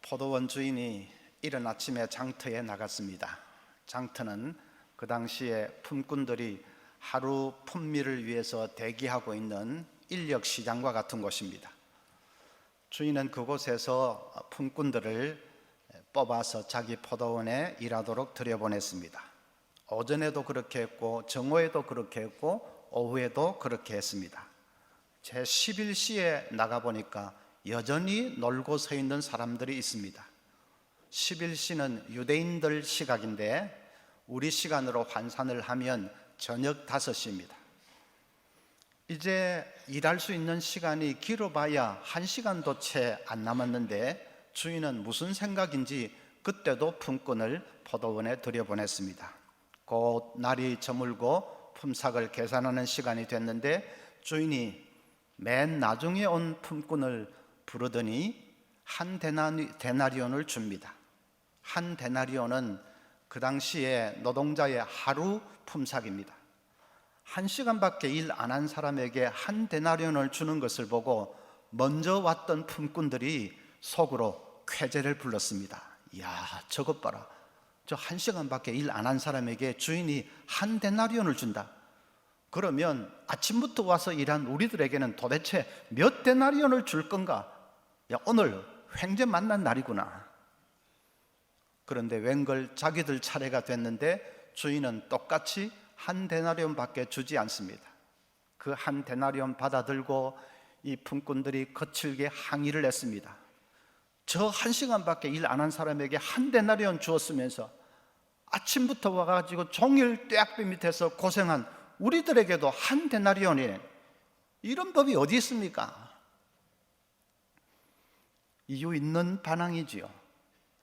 포도원 주인이 이른 아침에 장터에 나갔습니다. 장터는 그 당시에 품꾼들이 하루 품미를 위해서 대기하고 있는 인력 시장과 같은 곳입니다. 주인은 그곳에서 품꾼들을 뽑아서 자기 포도원에 일하도록 들여보냈습니다. 오전에도 그렇게 했고 정오에도 그렇게 했고 오후에도 그렇게 했습니다. 제 11시에 나가보니까 여전히 놀고 서 있는 사람들이 있습니다. 11시는 유대인들 시각인데 우리 시간으로 환산을 하면 저녁 5시입니다. 이제 일할 수 있는 시간이 길어봐야 1시간도 채 안 남았는데 주인은 무슨 생각인지 그때도 품꾼을 포도원에 들여보냈습니다. 곧 날이 저물고 품삯을 계산하는 시간이 됐는데 주인이 맨 나중에 온 품꾼을 부르더니 한 데나리온을 줍니다. 한 데나리온은 그 당시에 노동자의 하루 품삯입니다. 1시간밖에 일 안 한 사람에게 한 데나리온을 주는 것을 보고 먼저 왔던 품꾼들이 속으로 쾌재를 불렀습니다. 이야, 저것 봐라. 저 1시간밖에 일 안 한 사람에게 주인이 한 데나리온을 준다. 그러면 아침부터 와서 일한 우리들에게는 도대체 몇 데나리온을 줄 건가? 야, 오늘 횡재 만난 날이구나. 그런데 웬걸 자기들 차례가 됐는데 주인은 똑같이 한 데나리온밖에 주지 않습니다. 그 한 데나리온 받아들고 이 품꾼들이 거칠게 항의를 했습니다. 저 1시간밖에 일 안 한 사람에게 한 데나리온 주었으면서 아침부터 와가지고 종일 떼약볕 밑에서 고생한 우리들에게도 한 데나리온이네. 이런 법이 어디 있습니까? 이유 있는 반항이지요.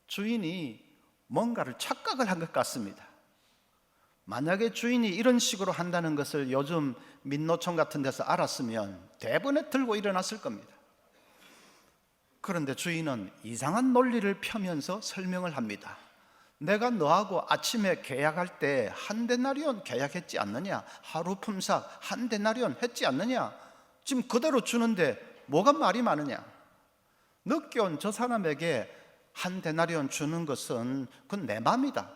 주인이 뭔가를 착각을 한 것 같습니다. 만약에 주인이 이런 식으로 한다는 것을 요즘 민노총 같은 데서 알았으면 대번에 들고 일어났을 겁니다. 그런데 주인은 이상한 논리를 펴면서 설명을 합니다. 내가 너하고 아침에 계약할 때 한 데나리온 계약했지 않느냐? 하루 품삯 한 데나리온 했지 않느냐? 지금 그대로 주는데 뭐가 말이 많으냐? 늦게 온 저 사람에게 한 데나리온 주는 것은 그건 내 맘이다.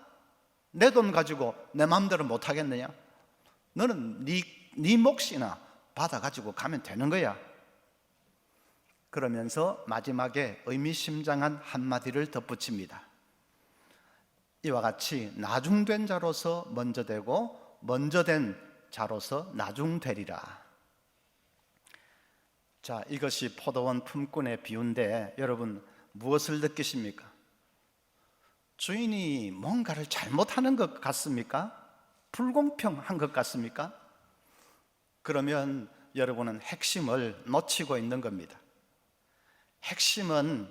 내 돈 가지고 내 맘대로 못 하겠느냐? 너는 네 몫이나 받아가지고 가면 되는 거야. 그러면서 마지막에 의미심장한 한마디를 덧붙입니다. 이와 같이 나중된 자로서 먼저 되고 먼저 된 자로서 나중되리라. 자, 이것이 포도원 품꾼의 비유인데 여러분 무엇을 느끼십니까? 주인이 뭔가를 잘못하는 것 같습니까? 불공평한 것 같습니까? 그러면 여러분은 핵심을 놓치고 있는 겁니다. 핵심은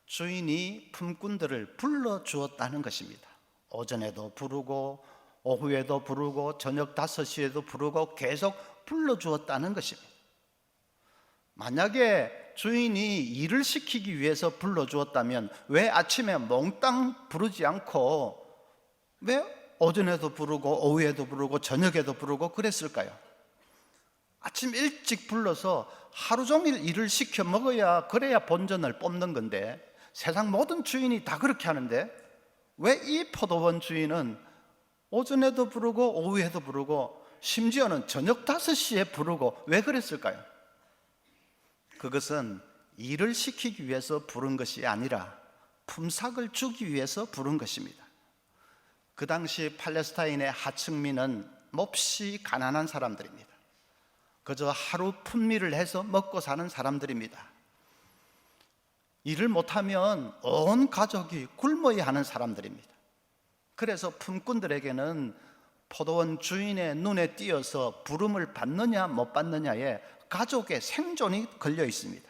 주인이 품꾼들을 불러주었다는 것입니다. 오전에도 부르고 오후에도 부르고 저녁 5시에도 부르고 계속 불러주었다는 것입니다. 만약에 주인이 일을 시키기 위해서 불러주었다면 왜 아침에 몽땅 부르지 않고 왜 오전에도 부르고 오후에도 부르고 저녁에도 부르고 그랬을까요? 아침 일찍 불러서 하루 종일 일을 시켜 먹어야 그래야 본전을 뽑는 건데 세상 모든 주인이 다 그렇게 하는데 왜 이 포도원 주인은 오전에도 부르고 오후에도 부르고 심지어는 저녁 5시에 부르고 왜 그랬을까요? 그것은 일을 시키기 위해서 부른 것이 아니라 품삯을 주기 위해서 부른 것입니다. 그 당시 팔레스타인의 하층민은 몹시 가난한 사람들입니다. 그저 하루 품미를 해서 먹고 사는 사람들입니다. 일을 못하면 온 가족이 굶어야 하는 사람들입니다. 그래서 품꾼들에게는 포도원 주인의 눈에 띄어서 부름을 받느냐 못 받느냐에 가족의 생존이 걸려 있습니다.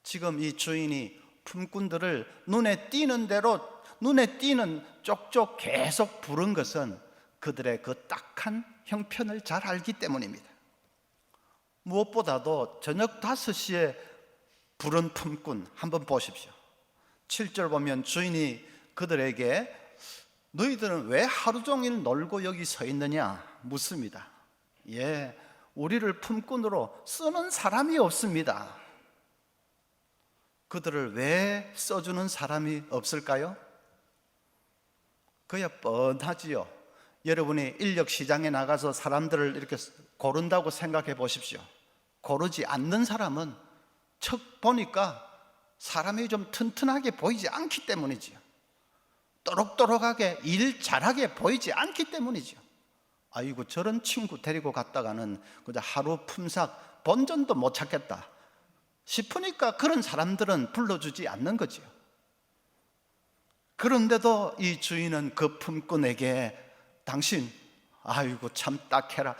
지금 이 주인이 품꾼들을 눈에 띄는 대로 눈에 띄는 쪽쪽 계속 부른 것은 그들의 그 딱한 형편을 잘 알기 때문입니다. 무엇보다도 저녁 5시에 부른 품꾼 한번 보십시오. 7절 보면 주인이 그들에게 너희들은 왜 하루 종일 놀고 여기 서 있느냐 묻습니다. 예, 우리를 품꾼으로 쓰는 사람이 없습니다. 그들을 왜 써주는 사람이 없을까요? 그야 뻔하지요. 여러분이 인력 시장에 나가서 사람들을 이렇게 고른다고 생각해 보십시오. 고르지 않는 사람은 척 보니까 사람이 좀 튼튼하게 보이지 않기 때문이지요. 또록또록하게 일 잘하게 보이지 않기 때문이죠. 아이고, 저런 친구 데리고 갔다가는 그저 하루 품삯 본전도 못 찾겠다 싶으니까 그런 사람들은 불러주지 않는 거지요. 그런데도 이 주인은 그 품꾼에게 당신, 아이고 참 딱해라,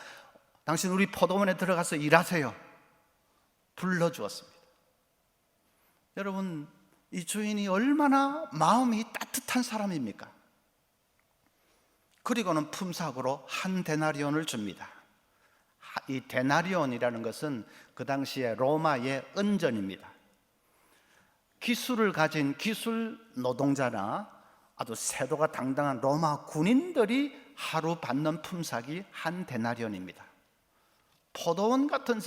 당신 우리 포도원에 들어가서 일하세요, 불러주었습니다. 여러분, 이 주인이 얼마나 마음이 따뜻한 사람입니까? 그리고는 품삯으로 한 데나리온을 줍니다. 이 데나리온이라는 것은 그 당시에 로마의 은전입니다. 기술을 가진 기술 노동자나 아주 세도가 당당한 로마 군인들이 하루 받는 품삯이 한 데나리온입니다. 포도원 같은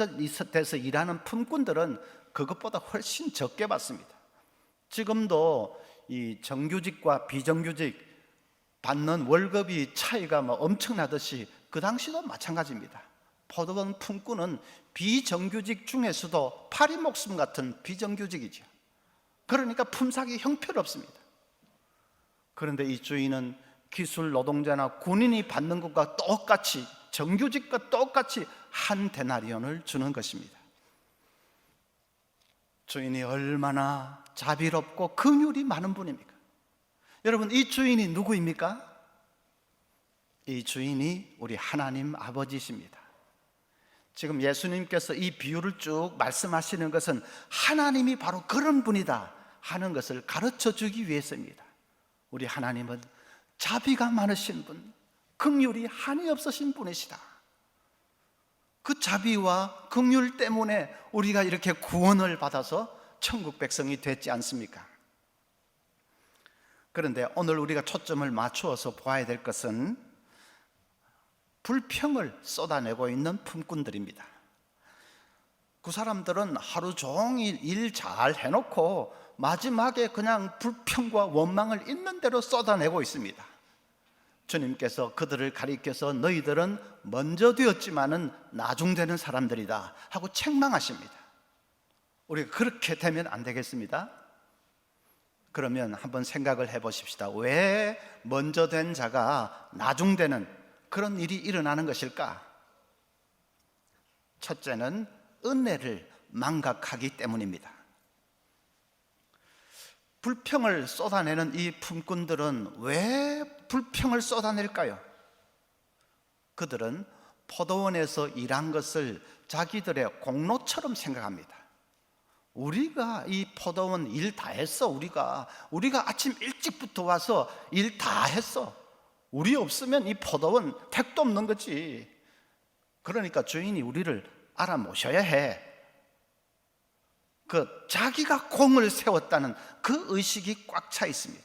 데서 일하는 품꾼들은 그것보다 훨씬 적게 받습니다. 지금도 이 정규직과 비정규직 받는 월급이 차이가 엄청나듯이 그 당시도 마찬가지입니다. 포도원 품꾼은 비정규직 중에서도 파리 목숨 같은 비정규직이죠. 그러니까 품삯이 형편없습니다. 그런데 이 주인은 기술 노동자나 군인이 받는 것과 똑같이, 정규직과 똑같이 한 데나리온을 주는 것입니다. 주인이 얼마나 자비롭고 긍휼이 많은 분입니까? 여러분, 이 주인이 누구입니까? 이 주인이 우리 하나님 아버지십니다. 지금 예수님께서 이 비유를 쭉 말씀하시는 것은 하나님이 바로 그런 분이다 하는 것을 가르쳐 주기 위해서입니다. 우리 하나님은 자비가 많으신 분, 긍휼이 한이 없으신 분이시다. 그 자비와 긍휼 때문에 우리가 이렇게 구원을 받아서 천국 백성이 됐지 않습니까? 그런데 오늘 우리가 초점을 맞추어서 보아야 될 것은 불평을 쏟아내고 있는 품꾼들입니다. 그 사람들은 하루 종일 일 잘 해놓고 마지막에 그냥 불평과 원망을 있는 대로 쏟아내고 있습니다. 주님께서 그들을 가리켜서 너희들은 먼저 되었지만은 나중되는 사람들이다 하고 책망하십니다. 우리가 그렇게 되면 안 되겠습니다. 그러면 한번 생각을 해보십시다. 왜 먼저 된 자가 나중되는 그런 일이 일어나는 것일까? 첫째는 은혜를 망각하기 때문입니다. 불평을 쏟아내는 이 품꾼들은 왜 불평을 쏟아낼까요? 그들은 포도원에서 일한 것을 자기들의 공로처럼 생각합니다. 우리가 이 포도원 일 다 했어. 우리가 아침 일찍부터 와서 일 다 했어. 우리 없으면 이 포도원 택도 없는 거지. 그러니까 주인이 우리를 알아모셔야 해. 자기가 공을 세웠다는 그 의식이 꽉 차 있습니다.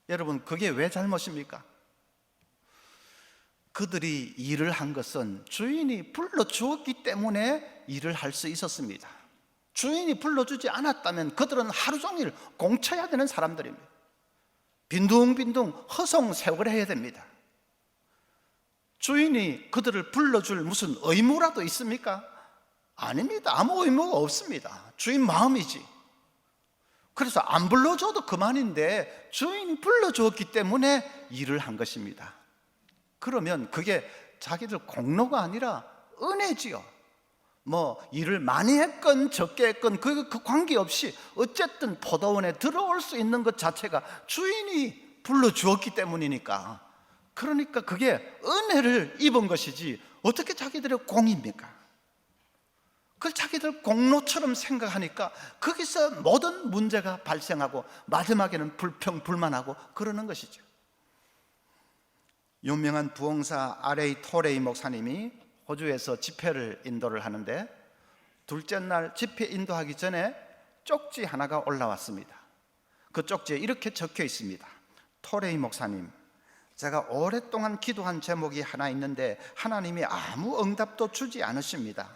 여러분, 그게 왜 잘못입니까? 그들이 일을 한 것은 주인이 불러주었기 때문에 일을 할 수 있었습니다. 주인이 불러주지 않았다면 그들은 하루 종일 공쳐야 되는 사람들입니다. 빈둥빈둥 허송세월을 해야 됩니다. 주인이 그들을 불러줄 무슨 의무라도 있습니까? 아닙니다. 아무 의무가 없습니다. 주인 마음이지. 그래서 안 불러줘도 그만인데 주인이 불러주었기 때문에 일을 한 것입니다. 그러면 그게 자기들 공로가 아니라 은혜지요. 일을 많이 했건 적게 했건 그 관계없이 어쨌든 포도원에 들어올 수 있는 것 자체가 주인이 불러주었기 때문이니까, 그러니까 그게 은혜를 입은 것이지 어떻게 자기들의 공입니까? 그걸 자기들 공로처럼 생각하니까 거기서 모든 문제가 발생하고 마지막에는 불평, 불만하고 그러는 것이죠. 유명한 부흥사 R.A. 토레이 목사님이 호주에서 집회를 인도를 하는데 둘째 날 집회 인도하기 전에 쪽지 하나가 올라왔습니다. 그 쪽지에 이렇게 적혀 있습니다. 토레이 목사님, 제가 오랫동안 기도한 제목이 하나 있는데 하나님이 아무 응답도 주지 않으십니다.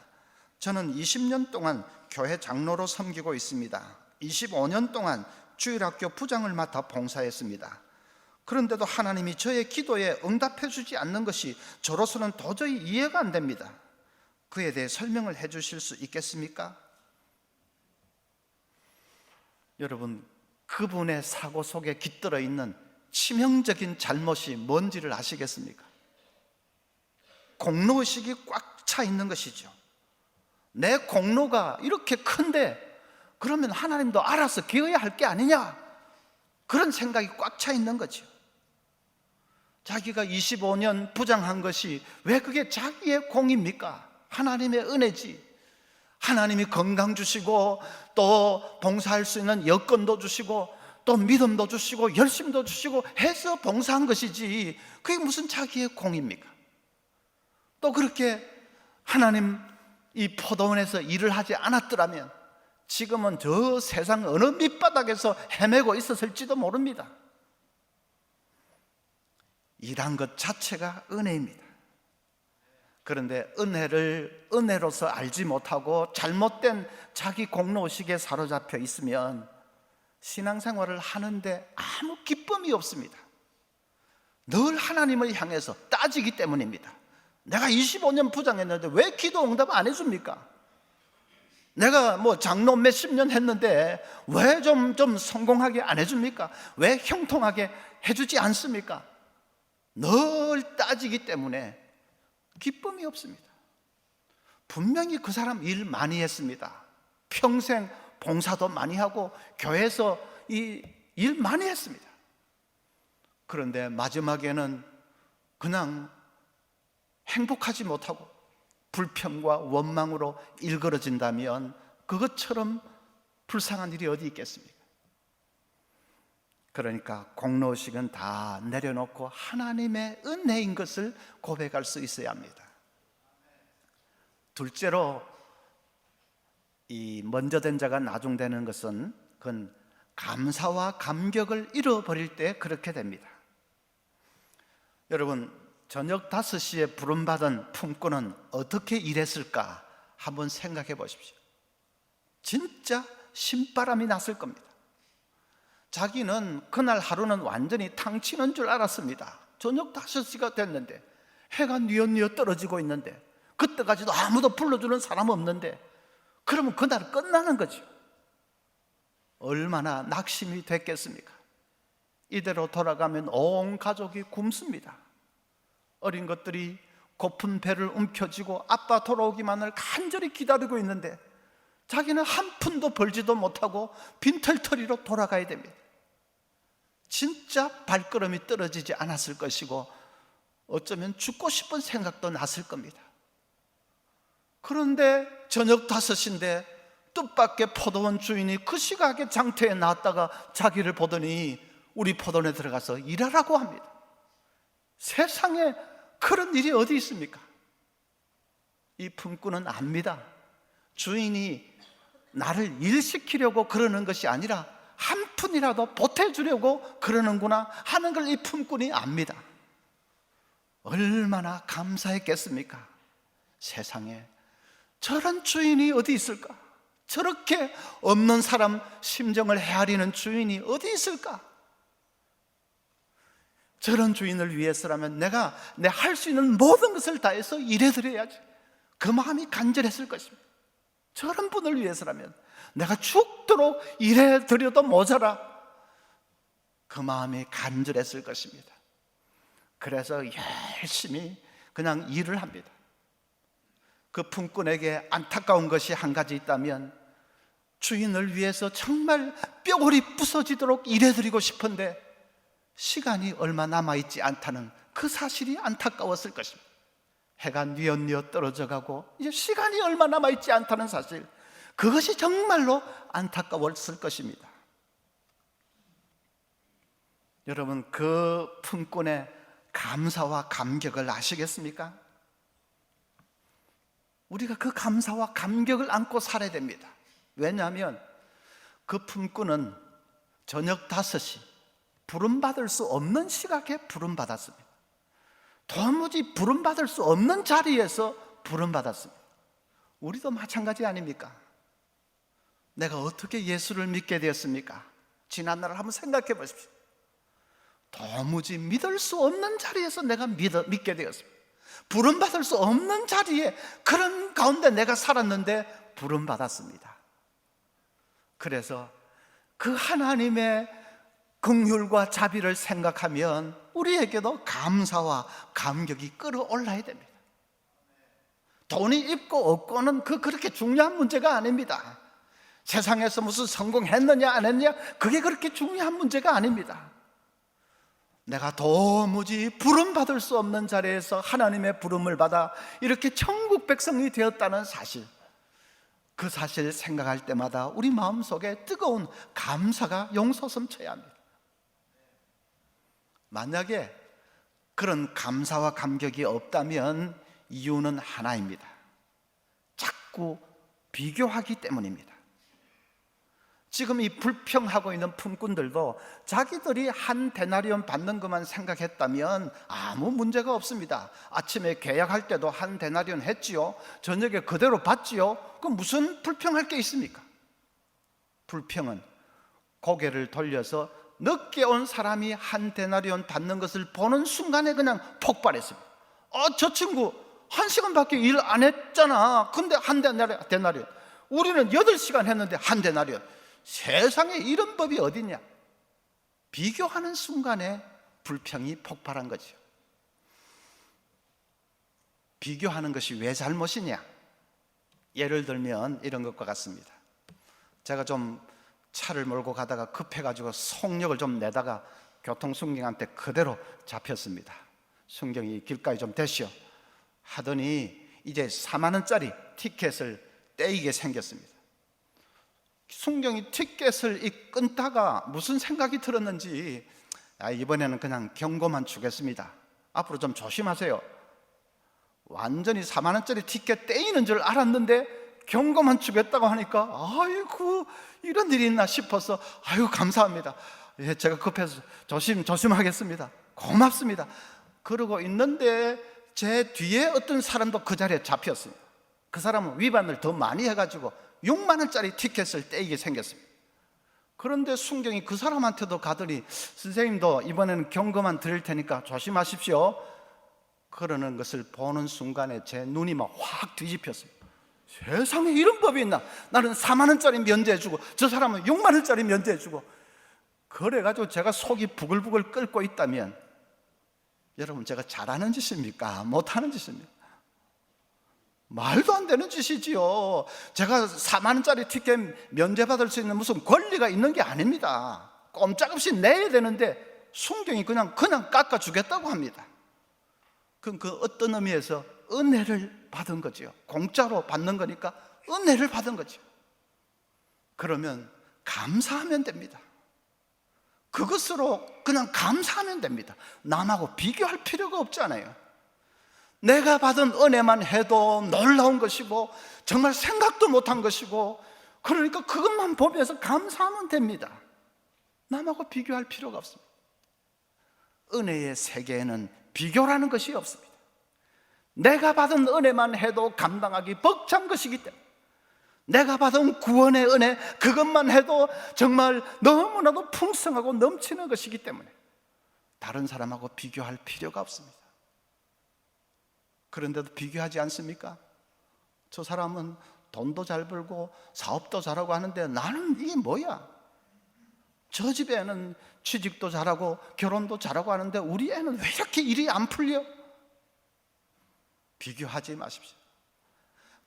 저는 20년 동안 교회 장로로 섬기고 있습니다. 25년 동안 주일학교 부장을 맡아 봉사했습니다. 그런데도 하나님이 저의 기도에 응답해 주지 않는 것이 저로서는 도저히 이해가 안 됩니다. 그에 대해 설명을 해 주실 수 있겠습니까? 여러분, 그분의 사고 속에 깃들어 있는 치명적인 잘못이 뭔지를 아시겠습니까? 공로의식이 꽉 차 있는 것이죠. 내 공로가 이렇게 큰데 그러면 하나님도 알아서 기여할 게 아니냐, 그런 생각이 꽉 차 있는 거죠. 자기가 25년 부장한 것이 왜 그게 자기의 공입니까? 하나님의 은혜지. 하나님이 건강 주시고 또 봉사할 수 있는 여건도 주시고 또 믿음도 주시고 열심도 주시고 해서 봉사한 것이지, 그게 무슨 자기의 공입니까? 또 그렇게 하나님 이 포도원에서 일을 하지 않았더라면 지금은 저 세상 어느 밑바닥에서 헤매고 있었을지도 모릅니다. 일한 것 자체가 은혜입니다. 그런데 은혜를 은혜로서 알지 못하고 잘못된 자기 공로의식에 사로잡혀 있으면 신앙생활을 하는데 아무 기쁨이 없습니다. 늘 하나님을 향해서 따지기 때문입니다. 내가 25년 부장했는데 왜 기도 응답 안 해줍니까? 내가 뭐 장로 몇십 년 했는데 왜 좀 성공하게 안 해줍니까? 왜 형통하게 해주지 않습니까? 늘 따지기 때문에 기쁨이 없습니다. 분명히 그 사람 일 많이 했습니다. 평생 봉사도 많이 하고 교회에서 일 많이 했습니다. 그런데 마지막에는 그냥 행복하지 못하고 불평과 원망으로 일그러진다면 그것처럼 불쌍한 일이 어디 있겠습니까? 그러니까 공로의식은 다 내려놓고 하나님의 은혜인 것을 고백할 수 있어야 합니다. 둘째로, 이 먼저 된 자가 나중되는 것은 그건 감사와 감격을 잃어버릴 때 그렇게 됩니다. 여러분, 저녁 5시에 부름받은 품꾼은 어떻게 일했을까 한번 생각해 보십시오. 진짜 신바람이 났을 겁니다. 자기는 그날 하루는 완전히 탕치는 줄 알았습니다. 저녁 5시가 됐는데 해가 뉘엿뉘엿 떨어지고 있는데 그때까지도 아무도 불러주는 사람 없는데 그러면 그날 끝나는 거죠. 얼마나 낙심이 됐겠습니까? 이대로 돌아가면 온 가족이 굶습니다. 어린 것들이 고픈 배를 움켜쥐고 아빠 돌아오기만을 간절히 기다리고 있는데 자기는 한 푼도 벌지도 못하고 빈털터리로 돌아가야 됩니다. 진짜 발걸음이 떨어지지 않았을 것이고 어쩌면 죽고 싶은 생각도 났을 겁니다. 그런데 저녁 5시인데 뜻밖의 포도원 주인이 그 시각에 장터에 나왔다가 자기를 보더니 우리 포도원에 들어가서 일하라고 합니다. 세상에 그런 일이 어디 있습니까? 이 품꾼은 압니다. 주인이 나를 일시키려고 그러는 것이 아니라 한 푼이라도 보태주려고 그러는구나 하는 걸 이 품꾼이 압니다. 얼마나 감사했겠습니까? 세상에 저런 주인이 어디 있을까? 저렇게 없는 사람 심정을 헤아리는 주인이 어디 있을까? 저런 주인을 위해서라면 내가 내 할 수 있는 모든 것을 다해서 일해드려야지, 그 마음이 간절했을 것입니다. 저런 분을 위해서라면 내가 죽도록 일해드려도 모자라, 그 마음이 간절했을 것입니다. 그래서 열심히 그냥 일을 합니다. 그 품꾼에게 안타까운 것이 한 가지 있다면 주인을 위해서 정말 뼈골이 부서지도록 일해드리고 싶은데 시간이 얼마 남아있지 않다는 그 사실이 안타까웠을 것입니다. 해가 뉘엿뉘엿 떨어져 가고 이제 시간이 얼마 남아있지 않다는 사실, 그것이 정말로 안타까웠을 것입니다. 여러분, 그 품꾼의 감사와 감격을 아시겠습니까? 우리가 그 감사와 감격을 안고 살아야 됩니다. 왜냐하면 그 품꾼은 저녁 5시 부름받을 수 없는 시각에 부름받았습니다. 도무지 부름받을 수 없는 자리에서 부름받았습니다. 우리도 마찬가지 아닙니까? 내가 어떻게 예수를 믿게 되었습니까? 지난날을 한번 생각해 보십시오. 도무지 믿을 수 없는 자리에서 내가 믿게 되었습니다. 부름받을 수 없는 자리에, 그런 가운데 내가 살았는데 부름받았습니다. 그래서 그 하나님의 긍휼과 자비를 생각하면 우리에게도 감사와 감격이 끌어올라야 됩니다. 돈이 있고 없고는 그렇게 중요한 문제가 아닙니다. 세상에서 무슨 성공했느냐 안 했느냐, 그게 그렇게 중요한 문제가 아닙니다. 내가 도무지 부름받을 수 없는 자리에서 하나님의 부름을 받아 이렇게 천국 백성이 되었다는 사실, 그 사실을 생각할 때마다 우리 마음속에 뜨거운 감사가 용솟음쳐야 합니다. 만약에 그런 감사와 감격이 없다면 이유는 하나입니다. 자꾸 비교하기 때문입니다. 지금 이 불평하고 있는 품꾼들도 자기들이 한 데나리온 받는 것만 생각했다면 아무 문제가 없습니다. 아침에 계약할 때도 한 데나리온 했지요. 저녁에 그대로 받지요. 그럼 무슨 불평할 게 있습니까? 불평은 고개를 돌려서 늦게 온 사람이 한 데나리온 받는 것을 보는 순간에 그냥 폭발했습니다. 저 친구 1시간밖에 일 안 했잖아. 근데 한 데나리온. 우리는 8시간 했는데 한 데나리온. 세상에 이런 법이 어딨냐? 비교하는 순간에 불평이 폭발한 거죠. 비교하는 것이 왜 잘못이냐? 예를 들면 이런 것과 같습니다. 제가 좀 차를 몰고 가다가 급해가지고 속력을 좀 내다가 교통순경한테 그대로 잡혔습니다. 순경이 길가에 좀 대시오 하더니 이제 4만 원짜리 티켓을 떼이게 생겼습니다. 순경이 티켓을 끊다가 무슨 생각이 들었는지, 이번에는 그냥 경고만 주겠습니다. 앞으로 좀 조심하세요. 완전히 4만 원짜리 티켓 떼이는 줄 알았는데 경고만 주겠다고 하니까 아이고, 이런 일이 있나 싶어서 아이고 감사합니다. 예, 제가 급해서 조심하겠습니다. 고맙습니다. 그러고 있는데 제 뒤에 어떤 사람도 그 자리에 잡혔습니다. 그 사람은 위반을 더 많이 해가지고 6만 원짜리 티켓을 떼이게 생겼습니다. 그런데 순경이 그 사람한테도 가더니 선생님도 이번에는 경고만 드릴 테니까 조심하십시오 그러는 것을 보는 순간에 제 눈이 막 확 뒤집혔습니다. 세상에 이런 법이 있나? 나는 4만 원짜리 면제해주고 저 사람은 6만 원짜리 면제해주고. 그래가지고 제가 속이 부글부글 끓고 있다면 여러분, 제가 잘하는 짓입니까? 못하는 짓입니까? 말도 안 되는 짓이지요. 제가 4만 원짜리 티켓 면제받을 수 있는 무슨 권리가 있는 게 아닙니다. 꼼짝없이 내야 되는데 순경이 그냥 깎아주겠다고 합니다. 그럼 그 어떤 의미에서 은혜를 받은 거죠. 공짜로 받는 거니까 은혜를 받은 거죠. 그러면 감사하면 됩니다. 그것으로 그냥 감사하면 됩니다. 남하고 비교할 필요가 없잖아요. 내가 받은 은혜만 해도 놀라운 것이고 정말 생각도 못한 것이고, 그러니까 그것만 보면서 감사하면 됩니다. 남하고 비교할 필요가 없습니다. 은혜의 세계에는 비교라는 것이 없습니다. 내가 받은 은혜만 해도 감당하기 벅찬 것이기 때문에, 내가 받은 구원의 은혜 그것만 해도 정말 너무나도 풍성하고 넘치는 것이기 때문에 다른 사람하고 비교할 필요가 없습니다. 그런데도 비교하지 않습니까? 저 사람은 돈도 잘 벌고 사업도 잘하고 하는데 나는 이게 뭐야? 저 집 애는 취직도 잘하고 결혼도 잘하고 하는데 우리 애는 왜 이렇게 일이 안 풀려? 비교하지 마십시오.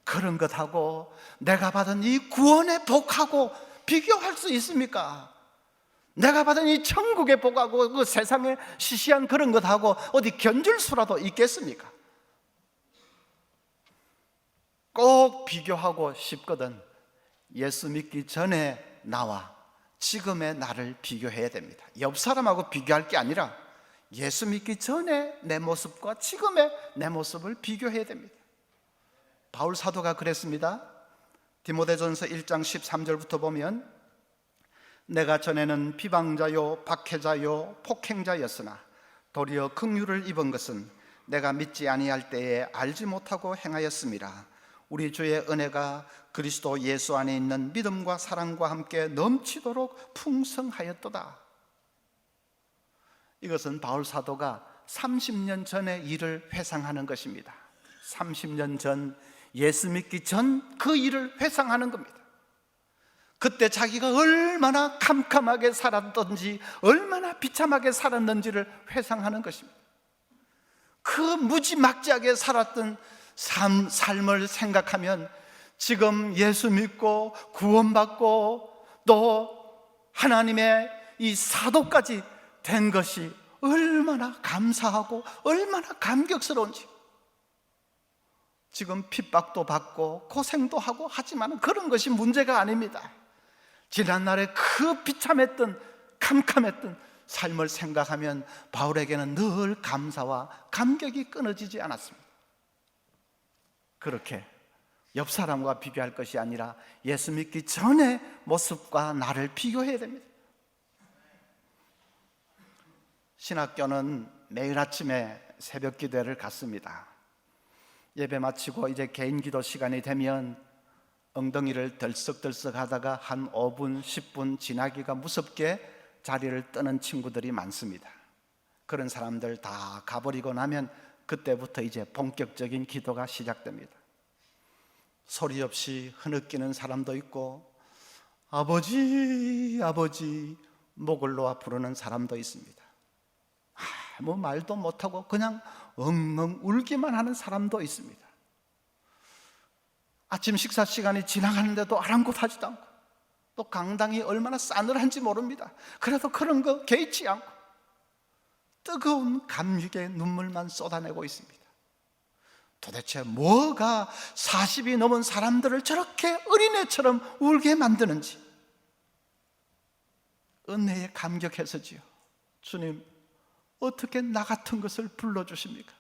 그런 것하고 내가 받은 이 구원의 복하고 비교할 수 있습니까? 내가 받은 이 천국의 복하고 그 세상의 시시한 그런 것하고 어디 견줄 수라도 있겠습니까? 꼭 비교하고 싶거든 예수 믿기 전에 나와 지금의 나를 비교해야 됩니다. 옆 사람하고 비교할 게 아니라 예수 믿기 전에 내 모습과 지금의 내 모습을 비교해야 됩니다. 바울 사도가 그랬습니다. 디모데전서 1장 13절부터 보면, 내가 전에는 비방자요 박해자요 폭행자였으나 도리어 긍휼을 입은 것은 내가 믿지 아니할 때에 알지 못하고 행하였음이라. 우리 주의 은혜가 그리스도 예수 안에 있는 믿음과 사랑과 함께 넘치도록 풍성하였도다. 이것은 바울 사도가 30년 전의 일을 회상하는 것입니다. 30년 전, 예수 믿기 전 그 일을 회상하는 겁니다. 그때 자기가 얼마나 캄캄하게 살았던지, 얼마나 비참하게 살았는지를 회상하는 것입니다. 그 무지막지하게 살았던 삶을 생각하면 지금 예수 믿고 구원받고 또 하나님의 이 사도까지 된 것이 얼마나 감사하고 얼마나 감격스러운지. 지금 핍박도 받고 고생도 하고 하지만 그런 것이 문제가 아닙니다. 지난날에 그 비참했던 캄캄했던 삶을 생각하면 바울에게는 늘 감사와 감격이 끊어지지 않았습니다. 그렇게 옆 사람과 비교할 것이 아니라 예수 믿기 전의 모습과 나를 비교해야 됩니다. 신학교는 매일 아침에 새벽 기도회를 갔습니다. 예배 마치고 이제 개인 기도 시간이 되면 엉덩이를 덜썩덜썩 하다가 한 5분, 10분 지나기가 무섭게 자리를 뜨는 친구들이 많습니다. 그런 사람들 다 가버리고 나면 그때부터 이제 본격적인 기도가 시작됩니다. 소리 없이 흐느끼는 사람도 있고 아버지 아버지 목을 놓아 부르는 사람도 있습니다. 아무 말도 못하고 그냥 엉엉 울기만 하는 사람도 있습니다. 아침 식사 시간이 지나가는데도 아랑곳하지도 않고 또 강당이 얼마나 싸늘한지 모릅니다. 그래도 그런 거 개의치 않고 뜨거운 감격의 눈물만 쏟아내고 있습니다. 도대체 뭐가 40이 넘은 사람들을 저렇게 어린애처럼 울게 만드는지 은혜에 감격해서지요. 주님, 어떻게 나 같은 것을 불러주십니까?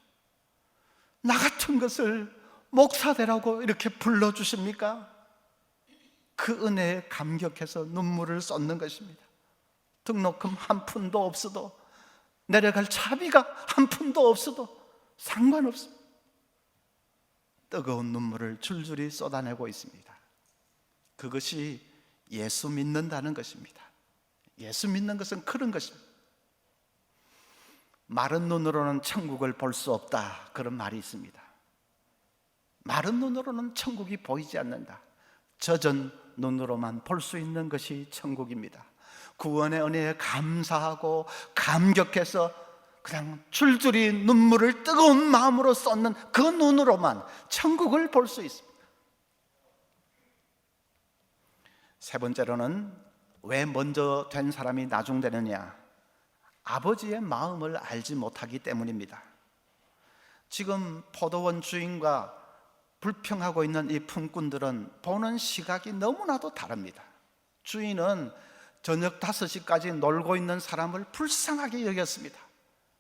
나 같은 것을 목사되라고 이렇게 불러주십니까? 그 은혜에 감격해서 눈물을 쏟는 것입니다. 등록금 한 푼도 없어도, 내려갈 차비가 한 푼도 없어도 상관없습니다. 뜨거운 눈물을 줄줄이 쏟아내고 있습니다. 그것이 예수 믿는다는 것입니다. 예수 믿는 것은 그런 것입니다. 마른 눈으로는 천국을 볼 수 없다, 그런 말이 있습니다. 마른 눈으로는 천국이 보이지 않는다. 젖은 눈으로만 볼 수 있는 것이 천국입니다. 구원의 은혜에 감사하고 감격해서 그냥 줄줄이 눈물을 뜨거운 마음으로 쏟는 그 눈으로만 천국을 볼 수 있습니다. 세 번째로는 왜 먼저 된 사람이 나중되느냐? 아버지의 마음을 알지 못하기 때문입니다. 지금 포도원 주인과 불평하고 있는 이 품꾼들은 보는 시각이 너무나도 다릅니다. 주인은 저녁 5시까지 놀고 있는 사람을 불쌍하게 여겼습니다.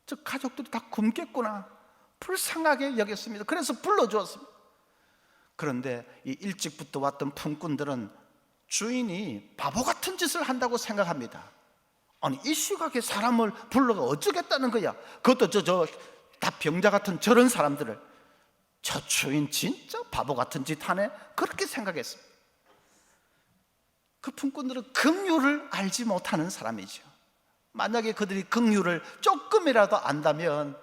저 가족들이 다 굶겠구나, 불쌍하게 여겼습니다. 그래서 불러주었습니다. 그런데 이 일찍부터 왔던 품꾼들은 주인이 바보 같은 짓을 한다고 생각합니다. 아니, 이 시각에 사람을 불러가 어쩌겠다는 거야. 그것도 다 병자 같은 저런 사람들을, 저 주인 진짜 바보 같은 짓 하네, 그렇게 생각했습니다. 그 품꾼들은 긍휼을 알지 못하는 사람이죠. 만약에 그들이 긍휼을 조금이라도 안다면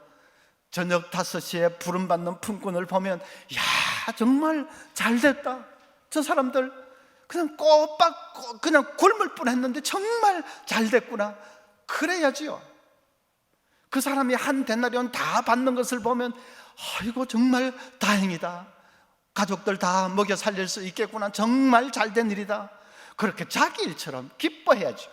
저녁 5시에 부름받는 품꾼을 보면, 야, 정말 잘됐다, 저 사람들 그냥 꼬박 그냥 굶을 뻔했는데 정말 잘됐구나, 그래야지요. 그 사람이 한 데나리온 다 받는 것을 보면, 아이고 정말 다행이다, 가족들 다 먹여 살릴 수 있겠구나, 정말 잘된 일이다, 그렇게 자기 일처럼 기뻐해야죠.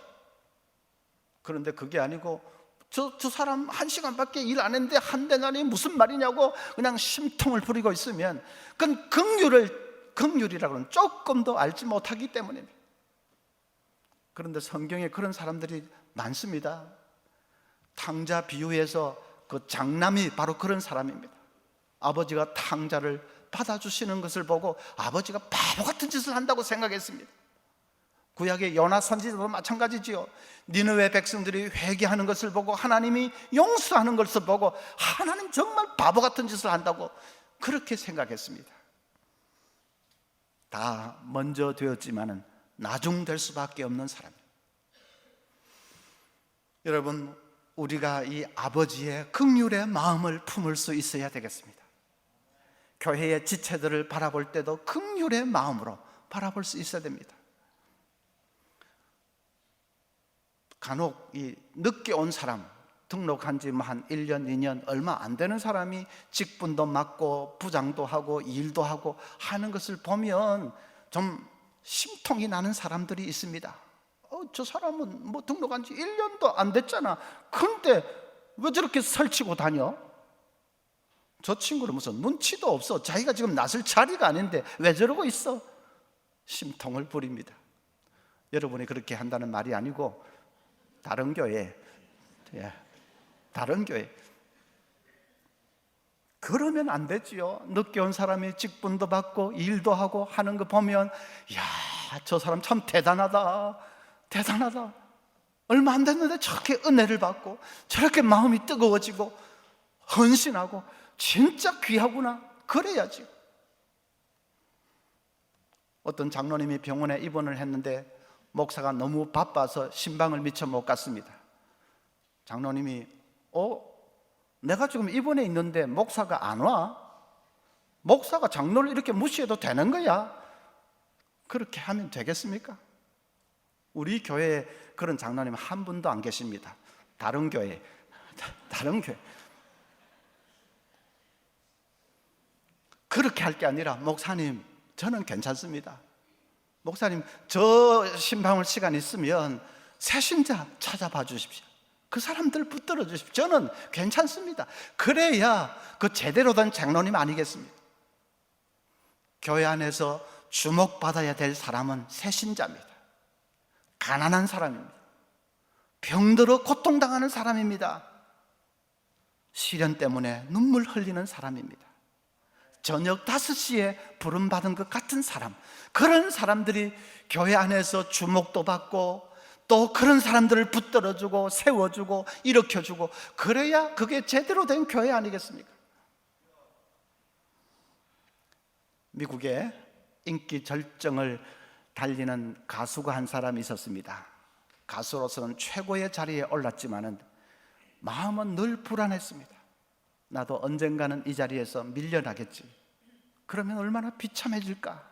그런데 그게 아니고 저 사람 1시간밖에 일 안 했는데 한 데나리 무슨 말이냐고 그냥 심통을 부리고 있으면, 그건 긍휼이라고는 조금도 알지 못하기 때문입니다. 그런데 성경에 그런 사람들이 많습니다. 탕자 비유에서 그 장남이 바로 그런 사람입니다. 아버지가 탕자를 받아주시는 것을 보고 아버지가 바보 같은 짓을 한다고 생각했습니다. 구약의 요나 선지자도 마찬가지지요. 니느웨 백성들이 회개하는 것을 보고 하나님이 용서하는 것을 보고 하나님 정말 바보 같은 짓을 한다고 그렇게 생각했습니다. 다 먼저 되었지만은 나중 될 수밖에 없는 사람. 여러분, 우리가 이 아버지의 긍휼의 마음을 품을 수 있어야 되겠습니다. 교회의 지체들을 바라볼 때도 긍휼의 마음으로 바라볼 수 있어야 됩니다. 간혹 이 늦게 온 사람, 등록한 지 한 1년, 2년 얼마 안 되는 사람이 직분도 맡고 부장도 하고 일도 하고 하는 것을 보면 좀 심통이 나는 사람들이 있습니다. 저 사람은 뭐 등록한 지 1년도 안 됐잖아. 그런데 왜 저렇게 설치고 다녀? 저 친구는 무슨 눈치도 없어. 자기가 지금 나설 자리가 아닌데 왜 저러고 있어? 심통을 부립니다. 여러분이 그렇게 한다는 말이 아니고 다른 교회, 다른 교회 그러면 안 되지요. 늦게 온 사람이 직분도 받고 일도 하고 하는 거 보면 야, 저 사람 참 대단하다, 대단하다. 얼마 안 됐는데 저렇게 은혜를 받고 저렇게 마음이 뜨거워지고 헌신하고 진짜 귀하구나. 그래야지. 어떤 장로님이 병원에 입원을 했는데 목사가 너무 바빠서 신방을 미처 못 갔습니다. 장로님이 내가 지금 입원해 있는데 목사가 안 와? 목사가 장로를 이렇게 무시해도 되는 거야? 그렇게 하면 되겠습니까? 우리 교회에 그런 장로님 한 분도 안 계십니다. 다른 교회. 그렇게 할 게 아니라 목사님, 저는 괜찮습니다. 목사님, 저 신방울 시간 있으면 새신자 찾아봐 주십시오. 그 사람들 붙들어 주십시오. 저는 괜찮습니다. 그래야 그 제대로 된 장로님 아니겠습니까? 교회 안에서 주목받아야 될 사람은 새신자입니다. 가난한 사람입니다. 병들어 고통당하는 사람입니다. 시련 때문에 눈물 흘리는 사람입니다. 저녁 5시에 부름받은 것 같은 사람, 그런 사람들이 교회 안에서 주목도 받고 또 그런 사람들을 붙들어주고 세워주고 일으켜주고 그래야 그게 제대로 된 교회 아니겠습니까? 미국에 인기 절정을 달리는 가수가 한 사람이 있었습니다. 가수로서는 최고의 자리에 올랐지만은 마음은 늘 불안했습니다. 나도 언젠가는 이 자리에서 밀려나겠지. 그러면 얼마나 비참해질까?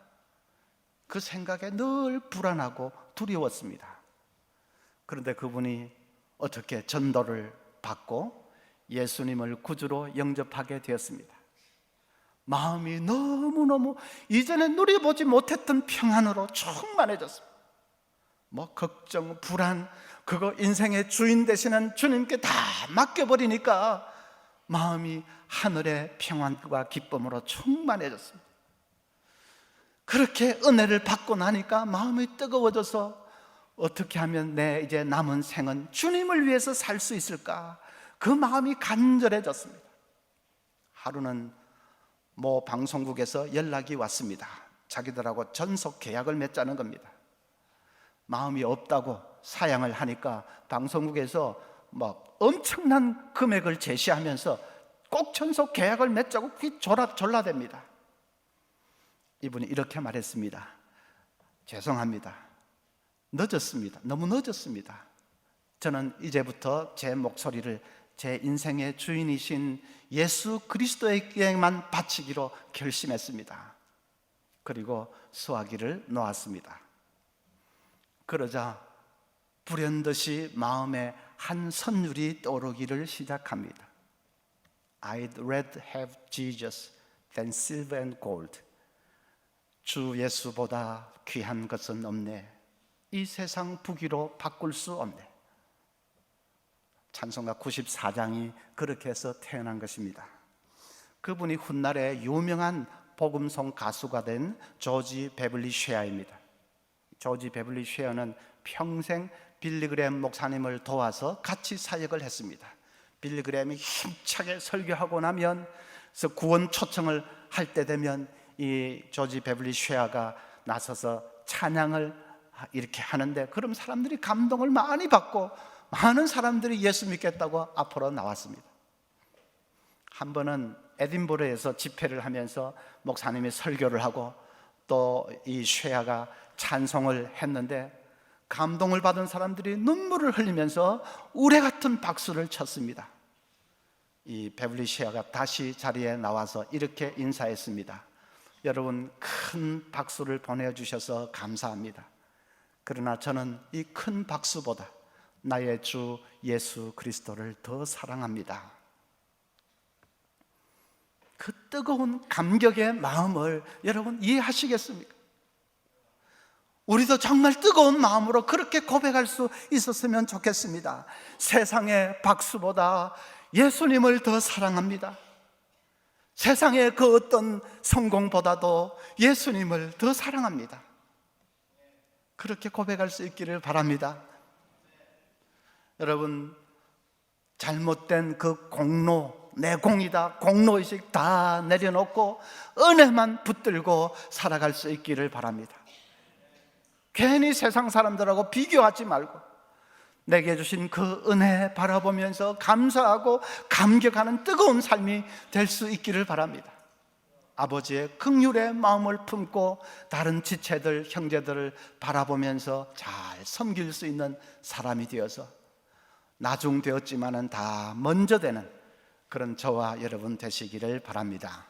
그 생각에 늘 불안하고 두려웠습니다. 그런데 그분이 어떻게 전도를 받고 예수님을 구주로 영접하게 되었습니다. 마음이 너무너무 이전에 누려보지 못했던 평안으로 충만해졌습니다. 뭐 걱정, 불안, 그거 인생의 주인 되시는 주님께 다 맡겨버리니까 마음이 하늘의 평안과 기쁨으로 충만해졌습니다. 그렇게 은혜를 받고 나니까 마음이 뜨거워져서 어떻게 하면 내 이제 남은 생은 주님을 위해서 살 수 있을까? 그 마음이 간절해졌습니다. 하루는 모 방송국에서 연락이 왔습니다. 자기들하고 전속 계약을 맺자는 겁니다. 마음이 없다고 사양을 하니까 방송국에서 막 엄청난 금액을 제시하면서 꼭 전속 계약을 맺자고 졸라댑니다. 이분이 이렇게 말했습니다. 죄송합니다. 늦었습니다. 너무 늦었습니다. 저는 이제부터 제 목소리를 제 인생의 주인이신 예수 그리스도에게만 바치기로 결심했습니다. 그리고 수화기를 놓았습니다. 그러자 불현듯이 마음에 한 선율이 떠오르기를 시작합니다. I'd rather have Jesus than silver and gold. 주 예수보다 귀한 것은 없네. 이 세상 부귀로 바꿀 수 없네. 찬송가 94장이 그렇게 해서 태어난 것입니다. 그분이 훗날에 유명한 복음송 가수가 된 조지 베블리 쉐어입니다. 조지 베블리 쉐어는 평생 빌리 그레엄 목사님을 도와서 같이 사역을 했습니다. 빌리 그레엄이 힘차게 설교하고 나면 그래서 구원 초청을 할 때 되면 이 조지 베블리 쉐어가 나서서 찬양을 이렇게 하는데, 그럼 사람들이 감동을 많이 받고 많은 사람들이 예수 믿겠다고 앞으로 나왔습니다. 한 번은 에딘버러에서 집회를 하면서 목사님이 설교를 하고 또 이 쉐아가 찬송을 했는데, 감동을 받은 사람들이 눈물을 흘리면서 우레 같은 박수를 쳤습니다. 이 베블리 쉐아가 다시 자리에 나와서 이렇게 인사했습니다. 여러분, 큰 박수를 보내주셔서 감사합니다. 그러나 저는 이 큰 박수보다 나의 주 예수 그리스도를 더 사랑합니다. 그 뜨거운 감격의 마음을 여러분 이해하시겠습니까? 우리도 정말 뜨거운 마음으로 그렇게 고백할 수 있었으면 좋겠습니다. 세상의 박수보다 예수님을 더 사랑합니다. 세상의 그 어떤 성공보다도 예수님을 더 사랑합니다. 그렇게 고백할 수 있기를 바랍니다. 여러분, 잘못된 그 공로, 내 공이다, 공로의식 다 내려놓고 은혜만 붙들고 살아갈 수 있기를 바랍니다. 괜히 세상 사람들하고 비교하지 말고 내게 주신 그 은혜 바라보면서 감사하고 감격하는 뜨거운 삶이 될 수 있기를 바랍니다. 아버지의 긍휼의 마음을 품고 다른 지체들, 형제들을 바라보면서 잘 섬길 수 있는 사람이 되어서 나중되었지만은 다 먼저 되는 그런 저와 여러분 되시기를 바랍니다.